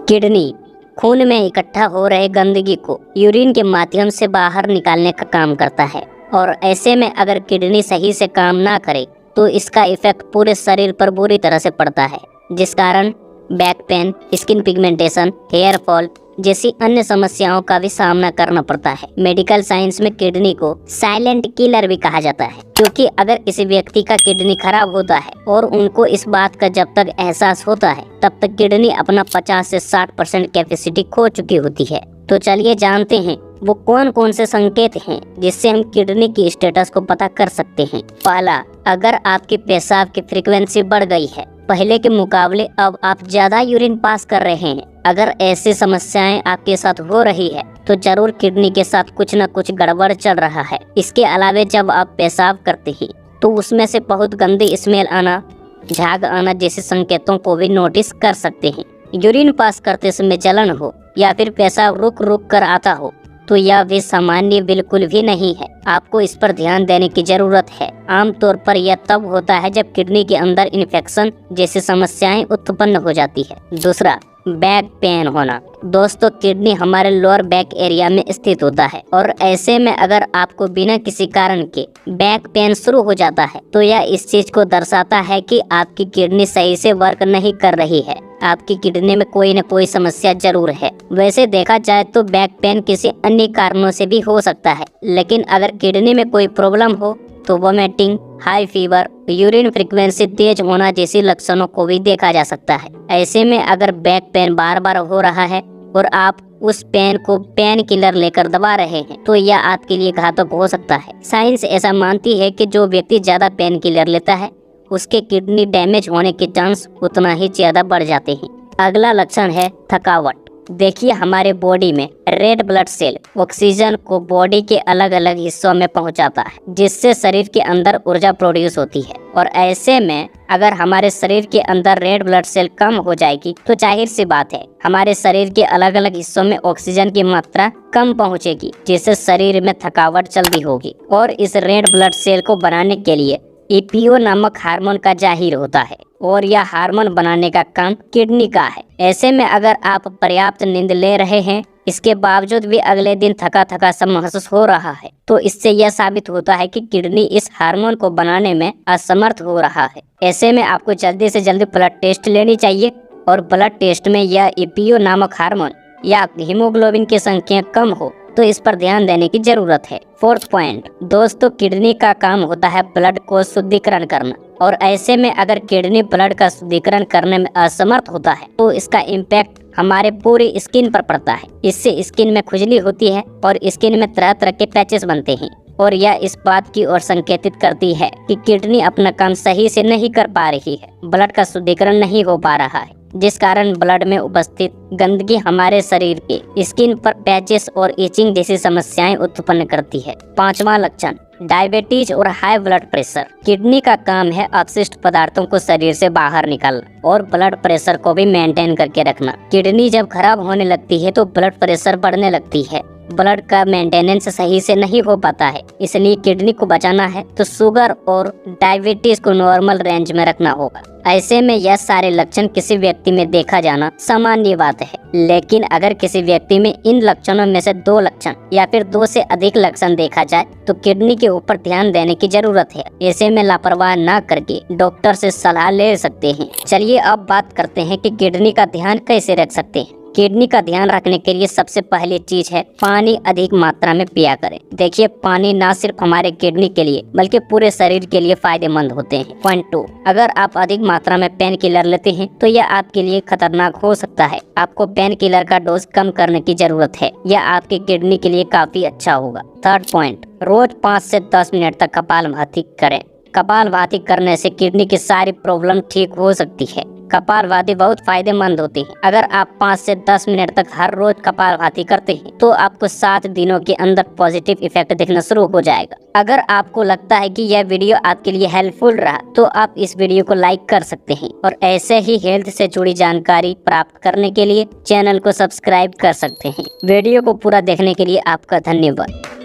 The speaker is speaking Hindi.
किडनी खून में इकट्ठा हो रहे गंदगी को यूरिन के माध्यम से बाहर निकालने का काम करता है और ऐसे में अगर किडनी सही से काम ना करे तो इसका इफेक्ट पूरे शरीर पर बुरी तरह से पड़ता है, जिस कारण back pain, skin pigmentation, hair fall जैसी अन्य समस्याओं का भी सामना करना पड़ता है। मेडिकल साइंस में किडनी को साइलेंट किलर भी कहा जाता है, क्योंकि अगर किसी व्यक्ति का किडनी खराब होता है और उनको इस बात का जब तक एहसास होता है तब तक किडनी अपना 50 से 60% कैपेसिटी खो चुकी होती है। तो चलिए जानते हैं वो कौन कौन से संकेत हैं जिससे हम किडनी की स्टेटस को पता कर सकते हैं। पहला, अगर आपकी पेशाब की फ्रीक्वेंसी बढ़ गई है, पहले के मुकाबले अब आप ज्यादा यूरिन पास कर रहे हैं, अगर ऐसी समस्याएं आपके साथ हो रही है तो जरूर किडनी के साथ कुछ न कुछ गड़बड़ चल रहा है। इसके अलावा जब आप पेशाब करते हैं तो उसमें से बहुत गंदी स्मेल आना, झाग आना जैसे संकेतों को भी नोटिस कर सकते हैं। यूरिन पास करते समय जलन हो या फिर पेशाब रुक रुक कर आता हो तो यह भी सामान्य बिल्कुल भी नहीं है, आपको इस पर ध्यान देने की जरूरत है। आमतौर पर यह तब होता है जब किडनी के अंदर इन्फेक्शन जैसी समस्याएं उत्पन्न हो जाती है। दूसरा, बैक पेन होना। दोस्तों, किडनी हमारे लोअर बैक एरिया में स्थित होता है और ऐसे में अगर आपको बिना किसी कारण के बैक पेन शुरू हो जाता है तो यह इस चीज को दर्शाता है कि आपकी किडनी सही से वर्क नहीं कर रही है, आपकी किडनी में कोई न कोई समस्या जरूर है। वैसे देखा जाए तो बैक पेन किसी अन्य कारणों से भी हो सकता है, लेकिन अगर किडनी में कोई प्रॉब्लम हो तो vomiting, high fever, urine frequency तेज होना जैसी लक्षणों को भी देखा जा सकता है। ऐसे में अगर बैक पेन बार बार हो रहा है और आप उस पेन को पेन किलर लेकर दबा रहे हैं तो यह आपके लिए घातक हो सकता है। साइंस ऐसा मानती है कि जो व्यक्ति ज्यादा पेन किलर लेता है उसके किडनी डैमेज होने के चांस उतना ही ज्यादा बढ़ जाते हैं। अगला लक्षण है थकावट। देखिए, हमारे बॉडी में रेड ब्लड सेल ऑक्सीजन को बॉडी के अलग अलग हिस्सों में पहुंचाता है, जिससे शरीर के अंदर ऊर्जा प्रोड्यूस होती है। और ऐसे में अगर हमारे शरीर के अंदर रेड ब्लड सेल कम हो जाएगी तो जाहिर सी बात है हमारे शरीर के अलग अलग हिस्सों में ऑक्सीजन की मात्रा कम पहुंचेगी, जिससे शरीर में थकावट जल्दी होगी। और इस रेड ब्लड सेल को बनाने के लिए EPO नामक हार्मोन का जाहिर होता है और यह हार्मोन बनाने का काम किडनी का है। ऐसे में अगर आप पर्याप्त नींद ले रहे हैं, इसके बावजूद भी अगले दिन थका थका सा महसूस हो रहा है, तो इससे यह साबित होता है कि किडनी इस हार्मोन को बनाने में असमर्थ हो रहा है। ऐसे में आपको जल्दी से जल्दी ब्लड टेस्ट लेनी चाहिए और ब्लड टेस्ट में यह EPO नामक हार्मोन या हीमोग्लोबिन की संख्या कम हो तो इस पर ध्यान देने की जरूरत है। फोर्थ पॉइंट, दोस्तों, किडनी का काम होता है ब्लड को शुद्धिकरण करना और ऐसे में अगर किडनी ब्लड का शुद्धिकरण करने में असमर्थ होता है तो इसका इम्पैक्ट हमारे पूरी स्किन पर पड़ता है। इससे स्किन में खुजली होती है और स्किन में तरह तरह के पैचेस बनते हैं और यह इस बात की ओर संकेतित करती है कि किडनी अपना काम सही से नहीं कर पा रही है, ब्लड का शुद्धिकरण नहीं हो पा रहा है, जिस कारण ब्लड में उपस्थित गंदगी हमारे शरीर के स्किन पर पैचेस और इचिंग जैसी समस्याएं उत्पन्न करती है। पांचवा लक्षण, डायबिटीज और हाई ब्लड प्रेशर। किडनी का काम है अपशिष्ट पदार्थों को शरीर से बाहर निकालना और ब्लड प्रेशर को भी मेंटेन करके रखना। किडनी जब खराब होने लगती है तो ब्लड प्रेशर बढ़ने लगती है, ब्लड का मेंटेनेंस सही से नहीं हो पाता है। इसलिए किडनी को बचाना है तो शुगर और डायबिटीज को नॉर्मल रेंज में रखना होगा। ऐसे में यह सारे लक्षण किसी व्यक्ति में देखा जाना सामान्य बात है, लेकिन अगर किसी व्यक्ति में इन लक्षणों में से 2 लक्षण या फिर 2 से अधिक लक्षण देखा जाए तो किडनी के ऊपर ध्यान देने की जरूरत है। ऐसे में लापरवाह न करके डॉक्टर से सलाह ले सकते हैं। चलिए अब बात करते हैं कि किडनी का ध्यान कैसे रख सकते हैं। किडनी का ध्यान रखने के लिए सबसे पहली चीज है पानी अधिक मात्रा में पिया करें। देखिए, पानी ना सिर्फ हमारे किडनी के लिए बल्कि पूरे शरीर के लिए फायदेमंद होते हैं। पॉइंट 2, अगर आप अधिक मात्रा में पेन किलर लेते हैं तो यह आपके लिए खतरनाक हो सकता है। आपको पेन किलर का डोज कम करने की जरूरत है, यह आपके किडनी के लिए काफी अच्छा होगा। थर्ड पॉइंट, रोज 5 से 10 मिनट तक कपालभाति करें। कपालभाति करने से किडनी की सारी प्रॉब्लम ठीक हो सकती है। कपालभाति बहुत फायदेमंद होती है। अगर आप 5 से 10 मिनट तक हर रोज कपालभाति करते हैं तो आपको 7 दिनों के अंदर पॉजिटिव इफेक्ट दिखना शुरू हो जाएगा। अगर आपको लगता है कि यह वीडियो आपके लिए हेल्पफुल रहा तो आप इस वीडियो को लाइक कर सकते हैं और ऐसे ही हेल्थ से जुड़ी जानकारी प्राप्त करने के लिए चैनल को सब्सक्राइब कर सकते हैं। वीडियो को पूरा देखने के लिए आपका धन्यवाद।